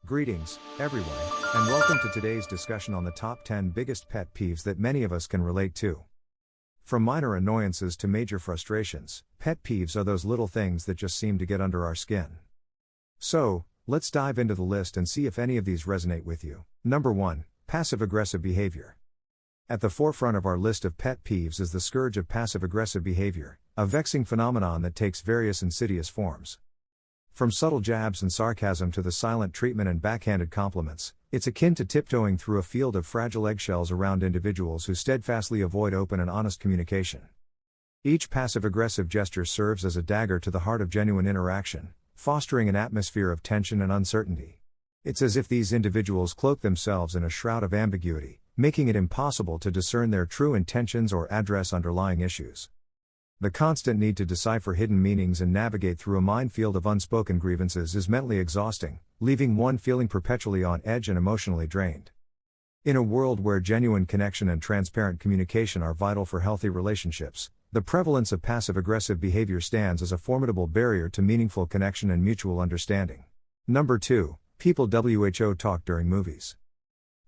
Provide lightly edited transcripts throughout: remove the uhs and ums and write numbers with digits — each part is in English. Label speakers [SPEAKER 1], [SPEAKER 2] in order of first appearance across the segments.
[SPEAKER 1] Greetings, everyone, and welcome to today's discussion on the top 10 biggest pet peeves that many of us can relate to. From minor annoyances to major frustrations, pet peeves are those little things that just seem to get under our skin. So, let's dive into the list and see if any of these resonate with you. Number 1, passive-aggressive behavior. At the forefront of our list of pet peeves is the scourge of passive-aggressive behavior, a vexing phenomenon that takes various insidious forms. From subtle jabs and sarcasm to the silent treatment and backhanded compliments, it's akin to tiptoeing through a field of fragile eggshells around individuals who steadfastly avoid open and honest communication. Each passive-aggressive gesture serves as a dagger to the heart of genuine interaction, fostering an atmosphere of tension and uncertainty. It's as if these individuals cloak themselves in a shroud of ambiguity, making it impossible to discern their true intentions or address underlying issues. The constant need to decipher hidden meanings and navigate through a minefield of unspoken grievances is mentally exhausting, leaving one feeling perpetually on edge and emotionally drained. In a world where genuine connection and transparent communication are vital for healthy relationships, the prevalence of passive-aggressive behavior stands as a formidable barrier to meaningful connection and mutual understanding. Number 2, people WHO talk during movies.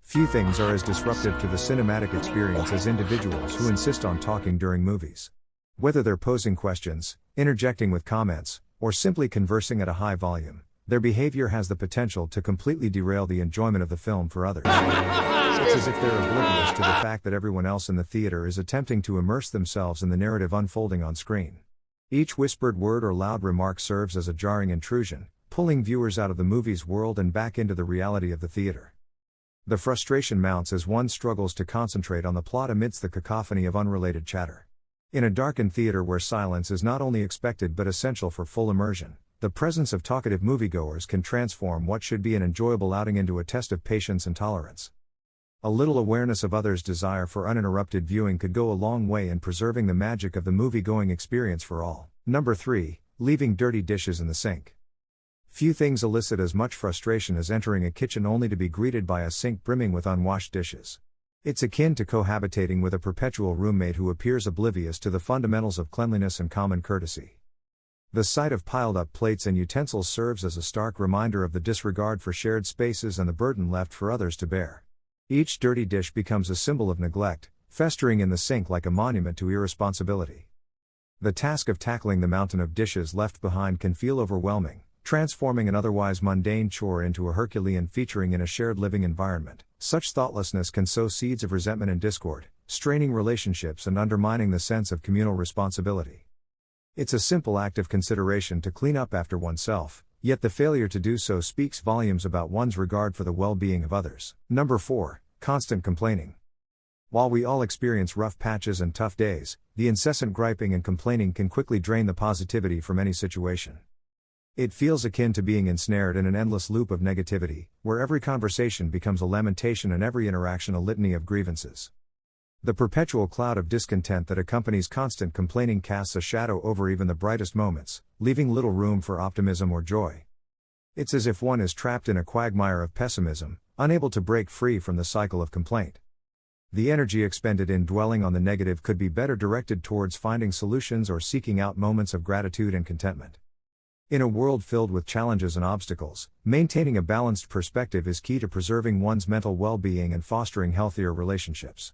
[SPEAKER 1] Few things are as disruptive to the cinematic experience as individuals who insist on talking during movies. Whether they're posing questions, interjecting with comments, or simply conversing at a high volume, their behavior has the potential to completely derail the enjoyment of the film for others. It's as if they're oblivious to the fact that everyone else in the theater is attempting to immerse themselves in the narrative unfolding on screen. Each whispered word or loud remark serves as a jarring intrusion, pulling viewers out of the movie's world and back into the reality of the theater. The frustration mounts as one struggles to concentrate on the plot amidst the cacophony of unrelated chatter. In a darkened theater where silence is not only expected but essential for full immersion, the presence of talkative moviegoers can transform what should be an enjoyable outing into a test of patience and tolerance. A little awareness of others' desire for uninterrupted viewing could go a long way in preserving the magic of the movie-going experience for all. Number 3, leaving dirty dishes in the sink. Few things elicit as much frustration as entering a kitchen only to be greeted by a sink brimming with unwashed dishes. It's akin to cohabitating with a perpetual roommate who appears oblivious to the fundamentals of cleanliness and common courtesy. The sight of piled-up plates and utensils serves as a stark reminder of the disregard for shared spaces and the burden left for others to bear. Each dirty dish becomes a symbol of neglect, festering in the sink like a monument to irresponsibility. The task of tackling the mountain of dishes left behind can feel overwhelming, transforming an otherwise mundane chore into a Herculean featuring in a shared living environment. Such thoughtlessness can sow seeds of resentment and discord, straining relationships and undermining the sense of communal responsibility. It's a simple act of consideration to clean up after oneself, yet the failure to do so speaks volumes about one's regard for the well-being of others. Number 4, constant complaining. While we all experience rough patches and tough days, the incessant griping and complaining can quickly drain the positivity from any situation. It feels akin to being ensnared in an endless loop of negativity, where every conversation becomes a lamentation and every interaction a litany of grievances. The perpetual cloud of discontent that accompanies constant complaining casts a shadow over even the brightest moments, leaving little room for optimism or joy. It's as if one is trapped in a quagmire of pessimism, unable to break free from the cycle of complaint. The energy expended in dwelling on the negative could be better directed towards finding solutions or seeking out moments of gratitude and contentment. In a world filled with challenges and obstacles, maintaining a balanced perspective is key to preserving one's mental well-being and fostering healthier relationships.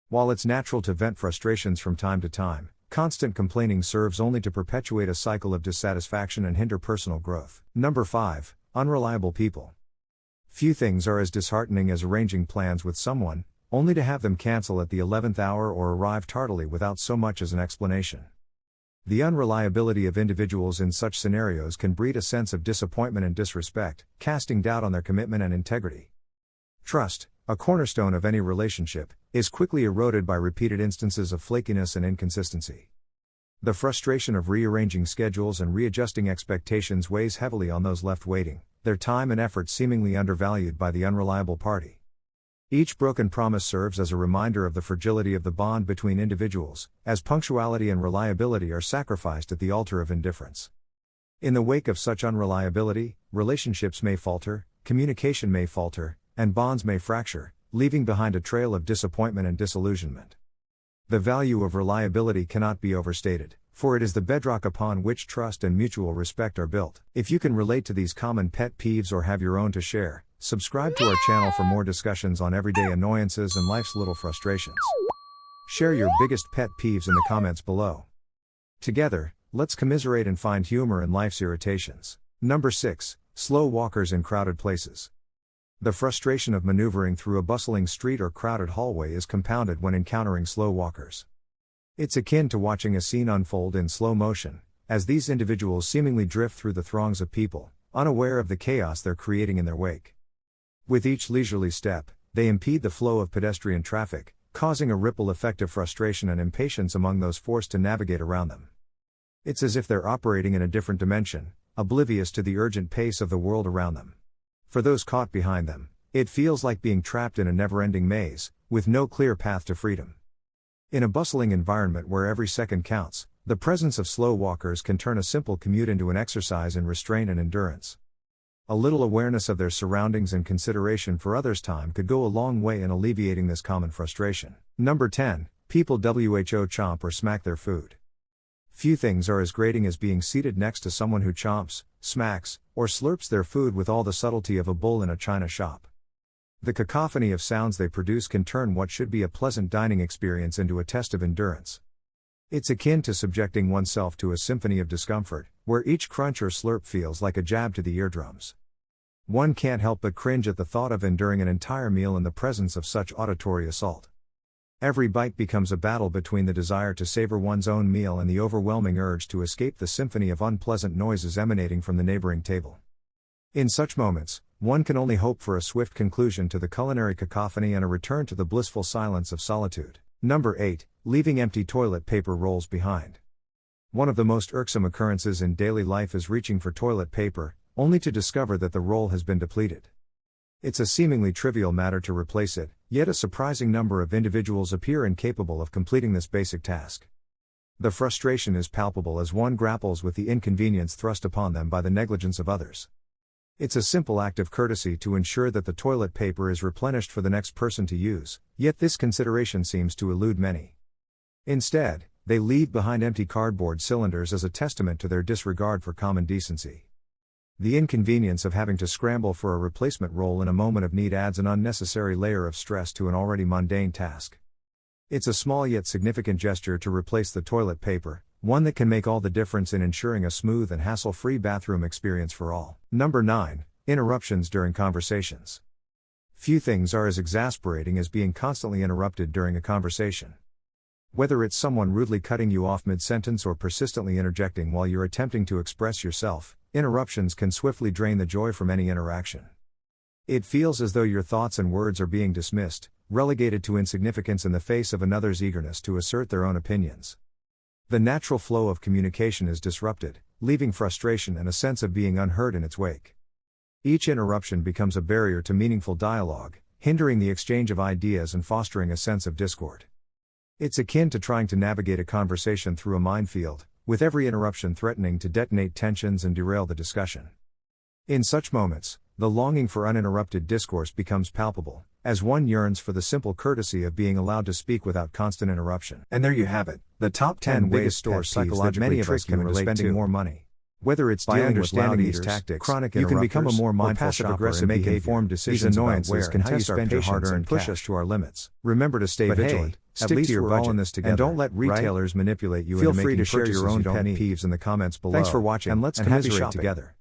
[SPEAKER 1] While it's natural to vent frustrations from time to time, constant complaining serves only to perpetuate a cycle of dissatisfaction and hinder personal growth. Number 5, unreliable people. Few things are as disheartening as arranging plans with someone, only to have them cancel at the 11th hour or arrive tardily without so much as an explanation. The unreliability of individuals in such scenarios can breed a sense of disappointment and disrespect, casting doubt on their commitment and integrity. Trust, a cornerstone of any relationship, is quickly eroded by repeated instances of flakiness and inconsistency. The frustration of rearranging schedules and readjusting expectations weighs heavily on those left waiting, their time and effort seemingly undervalued by the unreliable party. Each broken promise serves as a reminder of the fragility of the bond between individuals, as punctuality and reliability are sacrificed at the altar of indifference. In the wake of such unreliability, relationships may falter, communication may falter, and bonds may fracture, leaving behind a trail of disappointment and disillusionment. The value of reliability cannot be overstated, for it is the bedrock upon which trust and mutual respect are built. If you can relate to these common pet peeves or have your own to share, subscribe to our channel for more discussions on everyday annoyances and life's little frustrations. Share your biggest pet peeves in the comments below. Together, let's commiserate and find humor in life's irritations. Number 6. Slow walkers in crowded places. The frustration of maneuvering through a bustling street or crowded hallway is compounded when encountering slow walkers. It's akin to watching a scene unfold in slow motion, as these individuals seemingly drift through the throngs of people, unaware of the chaos they're creating in their wake. With each leisurely step, they impede the flow of pedestrian traffic, causing a ripple effect of frustration and impatience among those forced to navigate around them. It's as if they're operating in a different dimension, oblivious to the urgent pace of the world around them. For those caught behind them, it feels like being trapped in a never-ending maze, with no clear path to freedom. In a bustling environment where every second counts, the presence of slow walkers can turn a simple commute into an exercise in restraint and endurance. A little awareness of their surroundings and consideration for others' time could go a long way in alleviating this common frustration. Number 10. People chomp or smack their food. Few things are as grating as being seated next to someone who chomps, smacks, or slurps their food with all the subtlety of a bull in a china shop. The cacophony of sounds they produce can turn what should be a pleasant dining experience into a test of endurance. It's akin to subjecting oneself to a symphony of discomfort, where each crunch or slurp feels like a jab to the eardrums. One can't help but cringe at the thought of enduring an entire meal in the presence of such auditory assault. Every bite becomes a battle between the desire to savor one's own meal and the overwhelming urge to escape the symphony of unpleasant noises emanating from the neighboring table. In such moments, one can only hope for a swift conclusion to the culinary cacophony and a return to the blissful silence of solitude. Number 8. Leaving empty toilet paper rolls behind. One of the most irksome occurrences in daily life is reaching for toilet paper, only to discover that the roll has been depleted. It's a seemingly trivial matter to replace it, yet a surprising number of individuals appear incapable of completing this basic task. The frustration is palpable as one grapples with the inconvenience thrust upon them by the negligence of others. It's a simple act of courtesy to ensure that the toilet paper is replenished for the next person to use, yet this consideration seems to elude many. Instead, they leave behind empty cardboard cylinders as a testament to their disregard for common decency. The inconvenience of having to scramble for a replacement roll in a moment of need adds an unnecessary layer of stress to an already mundane task. It's a small yet significant gesture to replace the toilet paper, one that can make all the difference in ensuring a smooth and hassle-free bathroom experience for all. Number 9. Interruptions during conversations. Few things are as exasperating as being constantly interrupted during a conversation. Whether it's someone rudely cutting you off mid-sentence or persistently interjecting while you're attempting to express yourself, interruptions can swiftly drain the joy from any interaction. It feels as though your thoughts and words are being dismissed, relegated to insignificance in the face of another's eagerness to assert their own opinions. The natural flow of communication is disrupted, leaving frustration and a sense of being unheard in its wake. Each interruption becomes a barrier to meaningful dialogue, hindering the exchange of ideas and fostering a sense of discord. It's akin to trying to navigate a conversation through a minefield, with every interruption threatening to detonate tensions and derail the discussion. In such moments, the longing for uninterrupted discourse becomes palpable, as one yearns for the simple courtesy of being allowed to speak without constant interruption. And there you have it, the top 10 biggest store psychologically many of us can relate to spending more money. Whether it's by understanding these tactics, chronic you can become a more mindful shopper and make informed decisions. These annoyances can test our patience and push us to our limits. Remember to stay vigilant, stick to your budget, in this together, and don't let retailers manipulate you into making purchases. Feel free to share your own pet peeves in the comments below. Thanks for watching, and let's commiserate together.